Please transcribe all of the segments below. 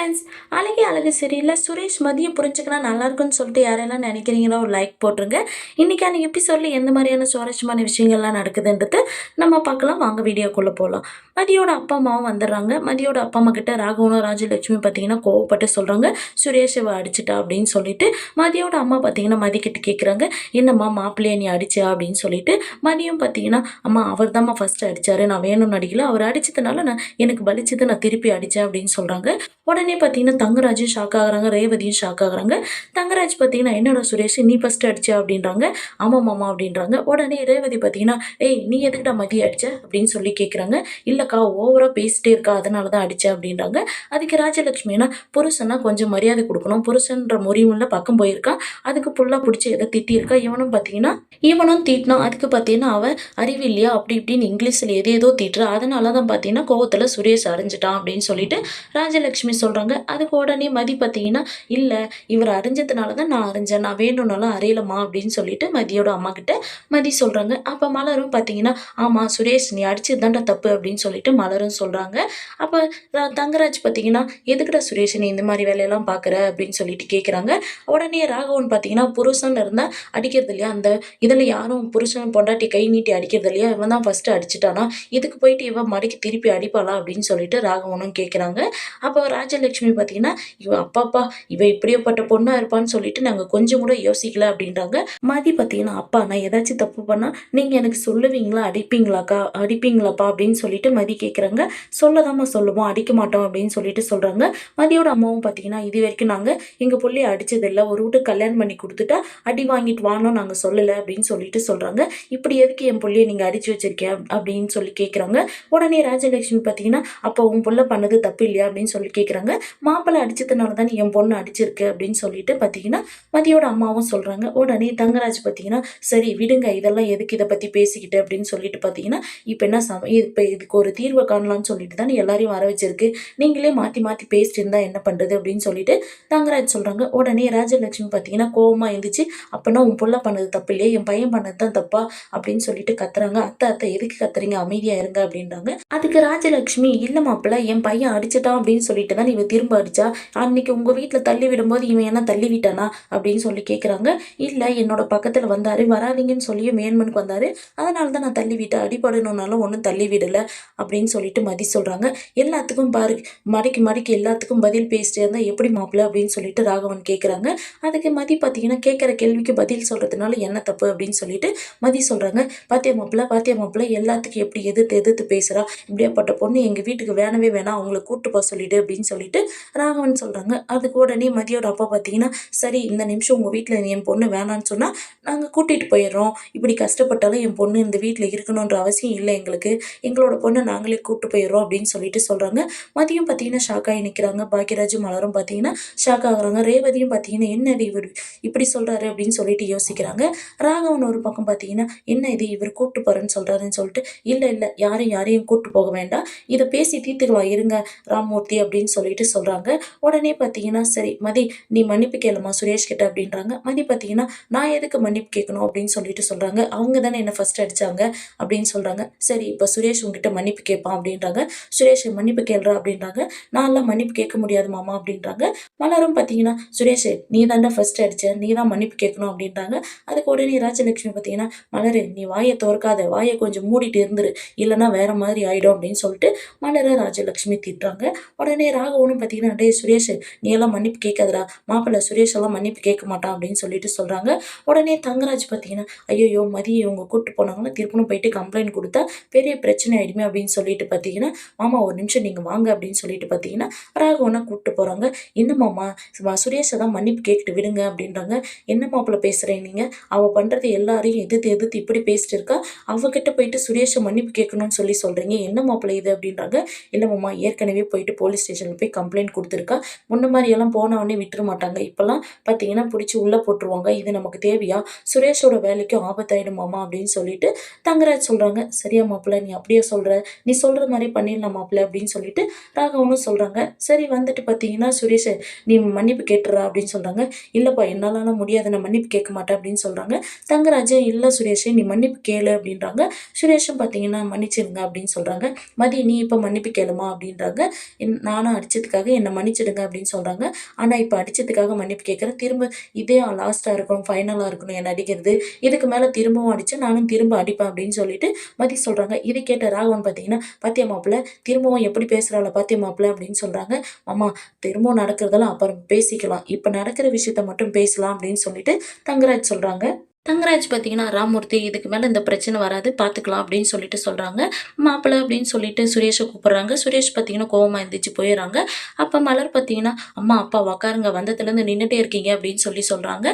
Friends, அழகே அழகு சரியில்ல சுரேஷ் மதிய புரிஞ்சுக்கினா நல்லா இருக்குன்னு சொல்லிட்டு யாரெல்லாம் நினைக்கிறீங்களோ ஒரு லைக் போட்டுருங்க. இன்னைக்கான எபிசோட்ல எந்த மாதிரியான சுவாரஸ்யமான விஷயங்கள்லாம் நடக்குதுன்றது நம்ம பார்க்கலாம். வாங்க வீடியோக்குள்ள போகலாம். மதியோட அப்பா அம்மாவும் வந்துடுறாங்க. மதியோட அப்பா அம்மா கிட்ட ராகவனும் ராஜலட்சுமி பார்த்தீங்கன்னா கோவப்பட்டு சொல்றாங்க, சுரேஷ் இவ அடிச்சிட்டா அப்படின்னு சொல்லிட்டு. மதியோட அம்மா பார்த்தீங்கன்னா மதி கிட்ட கேட்குறாங்க, என்னம்மா மாப்பிள்ளைய நீ அடிச்சா அப்படின்னு சொல்லிட்டு. மதியம் பார்த்தீங்கன்னா, அம்மா அவர் தாம்மா ஃபர்ஸ்ட் அடிச்சாரு, நான் வேணும்னு அடிக்கல, அவர் அடிச்சதுனால எனக்கு வலிச்சது, நான் திருப்பி அடிச்சேன் அப்படின்னு சொல்றாங்க. உடனே பார்த்தீங்கன்னா தங்கராஜும் ஷாக் ஆகுறாங்க, ரேவதியும் ஷாக் ஆகுறாங்க. தங்கராஜ் பார்த்தீங்கன்னா, என்னடா சுரேஷ் நீ ஃபர்ஸ்ட் அடிச்சா அப்படின்றாங்க. ஆமாம் மாமா அப்படின்றாங்க. உடனே ரேவதி பார்த்தீங்கன்னா, ஏய் நீ எதுக்குடா மதிய அடிச்ச அப்படின்னு சொல்லி கேட்குறாங்க. இல்லக்கா ஓவரா பேசிட்டே இருக்கா, அதனால தான் அடிச்சேன் அப்படின்றாங்க. அதுக்கு ராஜலட்சுமினா, புருஷனா கொஞ்சம் மரியாதை கொடுக்கணும், புருஷன்ற முறிவுள்ள பக்கம் போயிருக்கா, அதுக்கு புல்லா பிடிச்சி எதை திட்டியிருக்கா. இவனும் பார்த்தீங்கன்னா இவனும் திட்டினான். அதுக்கு பார்த்தீங்கன்னா அவன் அறிவு இல்லையா அப்படி இப்படின்னு இங்கிலீஷில் ஏதோ திட்டுறா, அதனால தான் பார்த்தீங்கன்னா கோவத்தில் சுரேஷ் அரைஞ்சிட்டான் அப்படின்னு சொல்லிட்டு ராஜலட்சுமி சொல்றாங்க. அதுக்கு உடனே மதி பார்த்தீங்கன்னா, இல்ல இவர் அரைஞ்சதுனால தான் நான் அரைஞ்சேன், நான் வேணும்னாலும் அறையலம்மா அப்படின்னு சொல்லிட்டு மதியோட அம்மா கிட்ட மதி சொல்றாங்க. அப்ப மலரும் பார்த்தீங்கன்னா, ஆமா சுரேஷ் நீ அடிச்சது தான்டா தப்பு அப்படின்னு சொல்லிட்டு மலரும் சொல்றாங்க. அப்ப தங்கராஜ் பார்த்தீங்கன்னா, எதுக்குடா சுரேஷ் நீ இந்த மாதிரி வேலையெல்லாம் பார்க்குற அப்படின்னு சொல்லிட்டு கேட்குறாங்க. உடனே ராகவன் பார்த்தீங்கன்னா, புருஷன் இருந்தா அடிக்கிறது இல்லையா, அந்த இதில் யாரும் புருஷன் பொண்டாட்டி கை நீட்டி அடிக்கிறது இல்லையா, இவன் தான் ஃபர்ஸ்ட் அடிச்சிட்டானா, இதுக்கு போயிட்டு இவன் மடிக்கு திருப்பி அடிப்பாளா அப்படின்னு சொல்லிட்டு ராகவனும் கேட்குறாங்க. அப்போ ராஜலட்சுமி பார்த்தீங்கன்னா, இவ அப்பாப்பா இவ இப்படியாப்பட்ட பொண்ணா இருப்பான்னு சொல்லிட்டு நாங்கள் கொஞ்சம் கூட யோசிக்கல அப்படின்றாங்க. மதி பார்த்தீங்கன்னா, அப்பா நான் ஏதாச்சும் தப்பு பண்ணா நீங்க எனக்கு சொல்லுவீங்களா, அடிப்பீங்களாப்பா அப்படின்னு சொல்லிட்டு மதி கேட்குறாங்க. சொல்லதாம்மா சொல்லுவோம், அடிக்க மாட்டோம் அப்படின்னு சொல்லிட்டு சொல்றாங்க. மதியோட அம்மாவும் பார்த்தீங்கன்னா, இது வரைக்கும் நாங்கள் எங்கள் பிள்ளைய அடிச்சதில்லை, ஒரு வீட்டுக்கு கல்யாணம் பண்ணி கொடுத்துட்டா அடி வாங்கிட்டு வானோம் நாங்கள் சொல்லலை அப்படின்னு சொல்லிட்டு சொல்றாங்க. இப்படி எதுக்கு என் பிள்ளைய நீங்க அடிச்சு வச்சிருக்கேன் அப்படின்னு சொல்லி கேட்குறாங்க. உடனே ராஜலட்சுமி பார்த்தீங்கன்னா, அப்போ உன் புள்ள பண்ணது தப்பு இல்லையா அப்படின்னு சொல்லி கேட்குறாங்க. மாப்பிள்ளை அடிச்சதுனால தான் என் பொண்ணு அடிச்சிருக்கு அப்படின்னு சொல்லிட்டு பார்த்தீங்கன்னா மதியோட அம்மாவும் சொல்றாங்க. உடனே தங்கராஜ் பார்த்தீங்கன்னா, சரி விடுங்க இதெல்லாம் எதுக்கு இதை பற்றி பேசிக்கிட்டு அப்படின்னு சொல்லிட்டு பார்த்தீங்கன்னா, இப்போ என்ன இப்போ இதுக்கு ஒரு தீர்வை காணலாம்னு சொல்லிட்டு தான் எல்லாரையும் வர வச்சிருக்கு, நீங்களே மாற்றி மாற்றி பேசிட்டு இருந்தா என்ன பண்ணுறது அப்படின்னு சொல்லிட்டு தங்கராஜ் சொல்றாங்க. உடனே ராஜலட்சுமி பார்த்தீங்கன்னா கோவமா இருந்துச்சு, அப்போனா உன் புள்ள பண்ணது தப்பு இல்லையே, என் பையன் பண்ணது தான் தப்பா அப்படின்னு சொல்லிட்டு கத்துறாங்க. அத்தை அத்தை எதுக்கு கத்துறீங்க, அமைதியா இருங்க அப்படின்றாங்க. அதுக்கு ராஜலட்சுமி, இல்ல மாப்பிள்ள என் பையன் அடிச்சிட்டான் அப்படின்னு சொல்லிட்டு தான் இவ திரும்ப அடிச்சா, அன்னைக்கு உங்க வீட்டுல தள்ளி விடும்போது இவன் என்ன தள்ளி விட்டானா அப்படின்னு சொல்லி கேட்குறாங்க. இல்ல என்னோட பக்கத்துல வந்தாரு, வராதிங்கன்னு சொல்லி மேன்மனுக்கு வந்தாரு, அதனால தான் நான் தள்ளி விட்டேன், அடிபடணும்னாலும் ஒன்றும் தள்ளி விடல அப்படின்னு சொல்லிட்டு மதி சொல்றாங்க. எல்லாத்துக்கும் பாரு மடிக்கு மடிக்கு எல்லாத்துக்கும் பதில் பேசிட்டே இருந்தா எப்படி மாப்பிள்ள அப்படின்னு சொல்லிட்டு ராகவன் கேட்குறாங்க. அதுக்கு மதி பார்த்தீங்கன்னா, கேட்குற கேள்விக்கு பதில் சொல்றதுனால என்ன தப்பு அப்படின்னு சொல்லிட்டு மதி சொல்றாங்க. பாத்தியா மாப்பிள்ள எல்லாத்துக்கும் எப்படி எதிர்த்து எதிர்த்து பேசுறா, இப்படியாப்பட்ட பொண்ணு எங்க வீட்டுக்கு வேணவே வேணாம், அவங்கள கூட்டு போக சொல்லிடு அப்படின்னு சொல்லிட்டு ராகவன் சொல்றாங்க. அதுக்கு உடனே மதியோட அப்பா பார்த்தீங்கன்னா, சரி இந்த நிமிஷம் உங்க வீட்டுல என் பொண்ணு வேணான்னு சொன்னா நாங்க கூட்டிட்டு போயிடுறோம், இப்படி கஷ்டப்பட்டாலும் என் பொண்ணு இந்த வீட்டுல இருக்கணும்ன்ற அவசியம் இல்லை எங்களுக்கு, எங்களோட பொண்ணு நாங்களே கூட்டு போயிடுறோம் அப்படின்னு சொல்லிட்டு சொல்றாங்க. மதியம் பார்த்தீங்கன்னா ஷாக் ஆகி நிற்கிறாங்க. பாக்கியராஜும் மலரும் பார்த்தீங்கன்னா ஷாக் ஆகுறாங்க. ரேவதியும் பார்த்தீங்கன்னா என்னது இவர் இப்படி சொல்றாரு அப்படின்னு சொல்லிட்டு யோசிக்கிறாங்க. ராகவன் ஒரு பக்கம் பார்த்தீங்கன்னா, என்ன இது இவர் கூட்டு போறேன்னு சொல்றாருன்னு சொல்லிட்டு, இல்ல யாரையும் கூட்டு போக வேண்டாம், இதை பேசி தீர்த்துக்கலாம் இருங்க ராமமூர்த்தி அப்படின்னு சொல்லிட்டு சொல்றாங்க. உடனே பார்த்தீங்கன்னா, சரி மதி நீ மன்னிப்பு கேளுமா சுரேஷ் கிட்ட அப்படின்றாங்க. மதி பார்த்தீங்கன்னா, நான் எதுக்கு மன்னிப்பு கேட்கணும் அப்படின்னு சொல்லிட்டு சொல்றாங்க. அவங்க தானே என்ன ஃபர்ஸ்ட் அடிச்சாங்க அப்படின்னு சொல்றாங்க. சரி இப்போ சுரேஷ் உங்ககிட்ட மன்னிப்பு கேட்பான் அப்படின்றாங்க. சுரேஷ் மன்னிப்பு கேள்றா அப்படின்றாங்க. நான்லாம் மன்னிப்பு கேட்க முடியாது மாமா அப்படின்றாங்க. மலரும் பார்த்தீங்கன்னா, சுரேஷ் நீ தாண்டா ஃபர்ஸ்ட் அடிச்ச, நீ தான் மன்னிப்பு கேட்கணும் அப்படின்றாங்க. அதுக்கு உடனே ராஜலட்சுமி பார்த்தீங்கன்னா, மலரு நீ வாயை திறக்காத, வாயை கொஞ்சம் மூடிட்டு இருந்துரு, இல்லைன்னா வேற மாதிரி ஆயிடும் அப்படின்னு சொல்லிட்டு மலர ராஜலட்சுமி திட்டுறாங்க. உடனே ராகவனும் பார்த்தீங்கன்னா, டே சுரேஷ் நீ எல்லாம் மன்னிப்பு கேட்காதடா, மாப்பிள்ளை சுரேஷ் எல்லாம் மன்னிப்பு கேட்க மாட்டான் அப்படின்னு சொல்லிட்டு சொல்றாங்க. உடனே தங்கராஜ் பார்த்தீங்கன்னா, ஐயோ மதியை இவங்க கூட்டு போனாங்கன்னா திருப்பணும் போயிட்டு கம்ப்ளைண்ட் கொடுத்தா பெரிய பிரச்சனை ஆயிடுமே அப்படின்னு சொல்லிட்டு பார்த்தீங்கன்னா, மாமா ஒரு நிமிஷம் நீங்க வாங்க அப்படின்னு சொல்லிட்டு பார்த்தீங்கன்னா ராகவனை கூப்பிட்டு போறாங்க. என்ன மாமா சுரேஷை தான் மன்னிப்பு கேட்டுட்டு விடுங்க அப்படின்றாங்க. என்ன மாப்பிள்ளை பேசுறேன் நீங்க, அவ பண்றது எல்லாரையும் எதிர்த்து எதிர்த்து இப்படி பேசிட்டு இருக்கா, அவகிட்ட போயிட்டு சுரேஷை மன்னிப்பு கேட்கணும்னு சொல்றீங்க, என்ன மாப்பிள்ளை இது அப்படின்றாங்க. இல்லை மாமா ஏற்கனவே போயிட்டு போலீஸ் ஸ்டேஷனில் போய் கம்ப்ளைண்ட் கொடுத்துருக்கா, முன்ன மாதிரி எல்லாம் போனவொடனே விட்டுற மாட்டாங்க, இப்போல்லாம் பார்த்தீங்கன்னா பிடிச்சி உள்ளே போட்டுருவாங்க, இது நமக்கு தேவையா, சுரேஷோட வேலைக்கும் ஆபத்தாயிடும் மாமா அப்படின்னு சொல்லிட்டு தங்கராஜ் சொல்றாங்க. சரியா மாப்பிள்ளை நீ அப்படியே சொல்ற, நீ சொல்ற மாதிரி பண்ணிடலாம் மாப்பிள்ளை அப்படின்னு சொல்லிட்டு ராகவனும் சொல்றாங்க. சரி வந்துட்டு பார்த்தீங்கன்னா, சுரேஷ் நீ மன்னிப்பு கேட்டுறா அப்படின்னு சொல்றாங்க. இல்லப்பா என்னால முடியாது, நான் மன்னிப்பு கேட்க மாட்டேன் அப்படின்னு சொல்றாங்க. தங்கராஜ் இல்லை சுரேஷ் நீ மன்னிப்பு கேளு அப்படின்றாங்க. சுரேஷும் பார்த்தீங்கன்னா மன்னிச்சிருங்க அப்படின்னு சொல்றாங்க. மதி நீ இப்போ மன்னிப்பு கேளுமா அப்படின்றாங்க. நானும் அடிச்சதுக்காக என்ன மன்னிச்சிடுங்க அப்படின்னு சொல்றாங்க. ஆனா இப்ப அடிச்சதுக்காக மன்னிப்பு கேட்கிறேன். திரும்ப இதே லாஸ்ட்டா இருக்கணும், ஃபைனலா இருக்கணும் என்ன அடிக்கிறது. இதுக்கு மேல திரும்பவும் அடிச்சா நானும் திரும்ப அடிப்பேன் அப்படின்னு சொல்லிட்டு மதி சொல்றாங்க. இதை கேட்ட ராகவன் பார்த்தீங்கன்னா, "பாத்தியா மாப்பிள திரும்பவும் எப்படி பேசுறாள பாத்தியா மாப்பிள" அப்படின்னு சொல்றாங்க. "அம்மா திரும்பவும் நடக்கிறதெல்லாம் அப்புறம் பேசிக்கலாம். இப்ப நடக்கிற விஷயத்த மட்டும் பேசலாம்" அப்படின்னு சொல்லிட்டு தங்கராஜ் சொல்றாங்க. தங்கராஜ் பார்த்தீங்கன்னா, "ராமூர்த்தி இதுக்கு மேல இந்த பிரச்சனை வராது பார்த்துக்கலாம்" அப்படின்னு சொல்லிட்டு சொல்றாங்க. மாப்பிள அப்படின்னு சொல்லிட்டு சுரேஷ கூப்பிடுறாங்க. சுரேஷ் பார்த்தீங்கன்னா கோவமா எந்திரிச்சு போயிர்றாங்க. அப்ப மலர் பார்த்தீங்கன்னா, "அம்மா, அப்பா உட்காருங்க. வந்ததுலேருந்து நின்னுட்டே இருக்கீங்க" அப்படின்னு சொல்றாங்க.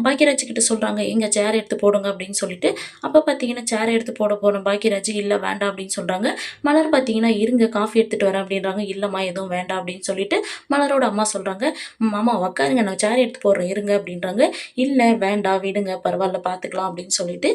பாக்யராஜ் கிட்ட சொல்றாங்க, "ஏங்க சேர் எடுத்து போடுங்க" அப்படின்னு சொல்லிட்டு. அப்ப பார்த்தீங்கன்னா சேர் எடுத்து போட போன பாக்யராஜ், "இல்ல வேண்டாம்" அப்படின்னு சொல்றாங்க. மலர் பார்த்தீங்கன்னா, "இருங்க காஃபி எடுத்துட்டு வரேன்" அப்படின்றாங்க. "இல்லம்மா எதுவும் வேண்டாம்" அப்படின்னு சொல்லிட்டு மலரோட அம்மா சொல்றாங்க. "மாமா உட்காருங்க நான் சேர் எடுத்து போடுறேன் இருங்க" அப்படின்றாங்க. "இல்ல வேண்டாம் விடுங்க பரவால்ல பார்த்துக்கலாம்" அப்படின்னு சொல்லிட்டு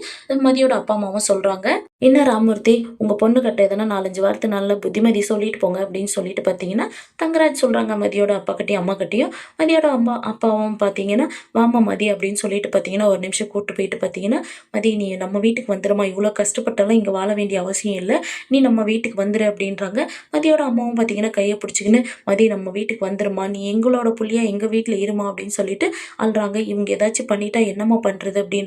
மதியோட அப்பா அம்மாவும் சொல்றாங்க. "என்ன ராமூர்த்தி, உங்க பொண்ணுகிட்ட எதனா 4, 5 வார்த்தை நல்ல புத்திமதி சொல்லிட்டு போங்க" அப்படின்னு சொல்லிட்டு பார்த்தீங்கன்னா, தங்கராஜ் சொல்றாங்க மதியோட அப்பாகிட்டயும், அம்மாகிட்டயும். மதியோட அம்மா அப்பாவும் பார்த்தீங்கன்னா, "வாம்மா மதி" அப்படின்னு சொல்லிட்டு பார்த்தீங்கன்னா, ஒரு நிமிஷம் கூட்டு போயிட்டு பார்த்தீங்கன்னா, "மதி நீ நம்ம வீட்டுக்கு வந்துரும்மா. இவ்ளோ கஷ்டப்பட்டெல்லாம் இங்க வாழ வேண்டிய அவசியம் இல்ல. நீ நம்ம வீட்டுக்கு வந்துரு" அப்படின்றாங்க. மதியோட அம்மாவும் பார்த்தீங்கன்னா, கைய புடிச்சுக்கின்னு, "மதி நம்ம வீட்டுக்கு வந்துரும்மா. நீ எங்களோட புள்ளையா எங்க வீட்ல இரும்மா" அப்படின்னு சொல்லிட்டு அழுறாங்க. இவங்க ஏதாச்சும் பண்ணிட்டா என்னம்மா பண்றது அப்படின்றாங்க.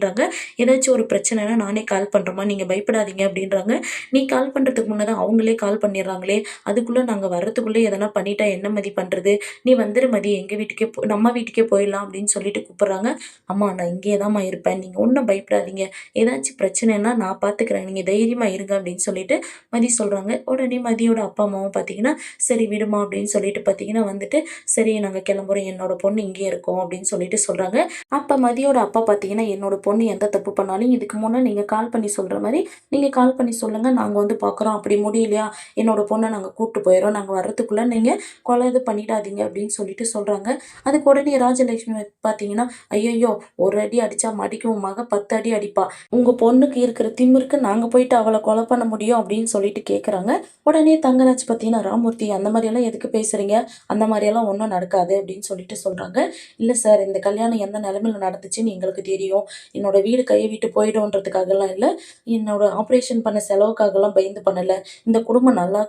"ஏதாச்சும் ஒரு பிரச்சனைனா நானே கால் பண்றேம்மா. நீங்க பயப்படாதீங்க" அப்படின்றாங்க. "நீ கால் பண்றதுக்கு முன்ன தான் அவங்களே கால் பண்ணிடுறாங்களே. அதுக்குள்ள நாங்க வர்றதுக்குள்ள எதனா பண்ணிட்டா என்ன மதி பண்றது? நீ வந்துரு மதி எங்க வீட்டுக்கே நம்ம வீட்டுக்கே போயிடலாம்" அப்படின்னு சொல்லிட்டு கூப்பிடுறாங்க. "அம்மா நான் இங்கேயே தாம்மா இருப்பேன். நீங்க ஒண்ணும் பயப்படாதீங்க. ஏதாச்சும் பிரச்சனைன்னா நான் பார்த்துக்கிறேன். நீங்க தைரியமா இருங்க" அப்படின்னு சொல்லிட்டு மதி சொல்றாங்க. உடனே மதியோட அப்பா அம்மாவும் பார்த்தீங்கன்னா, "சரி விடுமா" அப்படின்னு சொல்லிட்டு பார்த்தீங்கன்னா வந்துட்டு, "சரி நாங்க கிளம்புறோம். என்னோட பொண்ணு இங்கேயே இருக்கும்" அப்படின்னு சொல்லிட்டு சொல்றாங்க. அப்ப மதியோட அப்பா பார்த்தீங்கன்னா, "என்னோட பொண்ணு எந்த தப்பு பண்ணாலும் இதுக்கு முன்ன நீங்க கால் பண்ணி சொல்ற மாரி, நீங்க கால் பண்ணி சொல்லுங்க. நாங்க வந்து பார்க்குறோம். அப்படி முடியலையா, என்னோட பொண்ண நாங்க கூட்டு போயிர்றோம். நாங்க வர்றதுக்குள்ள நீங்க கொலை இது பண்ணிடாதீங்க" அப்படின்னு சொல்லிட்டு சொல்றாங்க. அதுக்கு உடனே ராஜலட்சுமி பார்த்தீங்கன்னா, "ஐயய்யோ! ஒரு அடி அடிச்சா மடிக்கும் உன் மக 10 அடி அடிப்பா. உங்க பொண்ணுக்கு இருக்கிற திமிருக்கு நாங்க போயிட்டு அவள கொலை பண்ண முடியும்" அப்படின்னு சொல்லிட்டு கேட்குறாங்க. உடனே தங்கராஜ் பார்த்தீங்கன்னா, "ராமூர்த்தி அந்த மாரியெல்லாம் எதுக்கு பேசுறீங்க? அந்த மாரியெல்லாம் ஒண்ணும் நடக்காது" அப்படின்னு சொல்லிட்டு சொல்றாங்க. "இல்ல சார், இந்த கல்யாணம் எந்த நிலைமையில நடந்துச்சுன்னு எங்களுக்கு தெரியும். என்னோட வீடு கைய விட்டு போயிடும்ன்றதுக்காகலாம் இல்ல. என்னோட ஆப்ரேஷன் பண்ண செலவுக்காகலாம் பயந்து பண்ணல. இந்த குடும்பம்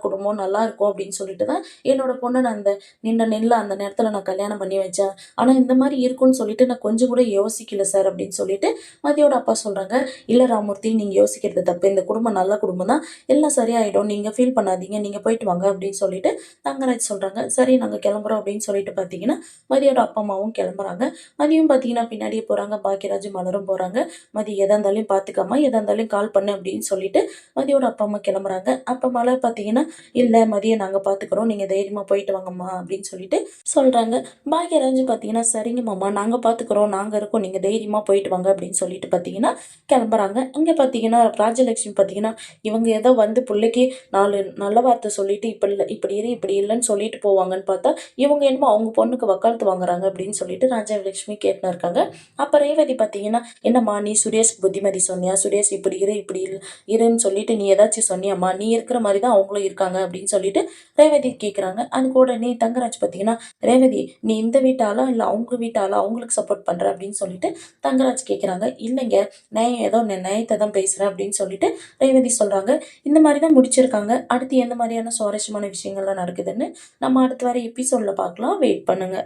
குடும்பம் நல்லா இருக்கும் அப்படின்னு சொல்லிட்டு தான் என்னோட பொண்ண நான் அந்த நெல்ல அந்த நேரத்துல நான் கல்யாணம் பண்ணி வச்சேன். ஆனா இந்த மாரி இருக்கும்னு சொல்லிட்டு நான் கொஞ்சம் கூட யோசிக்கல சார்" அப்படின்னு சொல்லிட்டு மதியோட அப்பா சொல்றாங்க. "இல்ல ராமூர்த்தி, நீங்க யோசிக்கிறது தப்பு. இந்த குடும்பம் நல்ல குடும்பம் தான். எல்லாம் சரியாயிடும். நீங்க ஃபீல் பண்ணாதீங்க. நீங்க போயிட்டு வாங்க" அப்படின்னு சொல்லிட்டு தங்கராஜ் சொல்றாங்க. "சரி நாங்க கிளம்புறோம்" அப்படின்னு சொல்லிட்டு பார்த்தீங்கன்னா, மதியோட அப்பா அம்மாவும் கிளம்புறாங்க. மதியம் பார்த்தீங்கன்னா, பின்னாடியே போறாங்க. பாக்கியராஜும், மலரும் போறாங்க. "மதி எதா இருந்தாலும் பார்த்துக்கம்மா. எதா இருந்தாலும் கால் பண்ணு" அப்படின்னு சொல்லிட்டு மதியோட அப்பா, அம்மா கிளம்புறாங்க. அப்ப மலர் பார்த்தீங்கன்னா, "இல்ல மதிய நாங்க பார்த்துக்கிறோம். நீங்க தைரியமா போயிட்டு வாங்கம்மா" அப்படின்னு சொல்லிட்டு சொல்றாங்க. பாக்கியராஜ் பார்த்தீங்கன்னா, "சரிங்க மாமா, நாங்க பார்த்துக்கிறோம். நாங்க இருக்கோம். நீங்க தைரியமா போயிட்டு வாங்க" அப்படின்னு சொல்லிட்டு பார்த்தீங்கன்னா கிளம்புறாங்க. அங்க பார்த்தீங்கன்னா, ராஜலட்சுமி பார்த்தீங்கன்னா, இவங்க ஏதோ வந்து புள்ளைக்கு 4 நல்ல வார்த்தை சொல்லிட்டு, இப்படி இல்ல, இப்படி இரு, இப்படி இல்லன்னு சொல்லிட்டு போவாங்கன்னு பார்த்தா, இவங்க என்னமோ அவங்க பொண்ணுக்கு வக்காலத்து வாங்குறாங்க அப்படின்னு சொல்லிட்டு ராஜலட்சுமி கேட்டுன்னு இருக்காங்க. அப்ப ரேவதி பார்த்தீங்கன்னா, "என்னம்மா நீ சுரேஷ்க்கு புத்திமதி சொன்னியா? சுரேஷ் இப்படி இரு, இப்படி இருன்னு சொல்லிட்டு நீ ஏதாச்சும் சொன்னியாம்மா? நீ இருக்கிற மாரி தான் அவங்களும் இருக்காங்க" அப்படின்னு சொல்லிட்டு ரேவதி கேட்குறாங்க. அதுக்கு உடனே தங்கராஜ் பார்த்தீங்கன்னா, "ரேவதி நீ இந்த வீட்டு ஆளா? இல்ல அவங்க வீட்டு ஆளா? அவங்களுக்கு சப்போர்ட் பண்ற?" அப்படின்னு சொல்லிட்டு தங்கராஜ் கேட்குறாங்க. "இல்லைங்க, நான் ஏதோ நியாயத்த தான் பேசுறேன்" அப்படின்னு சொல்லிட்டு ரேவதி சொல்றாங்க. இந்த மாரி தான் முடிச்சிருக்காங்க. அடுத்து எந்த மாரியான சுவாரஸ்யமான விஷயங்கள்லாம் நடக்குதுன்னு நம்ம அடுத்து வர எபிசோட்ல பார்க்கலாம். வெயிட் பண்ணுங்க.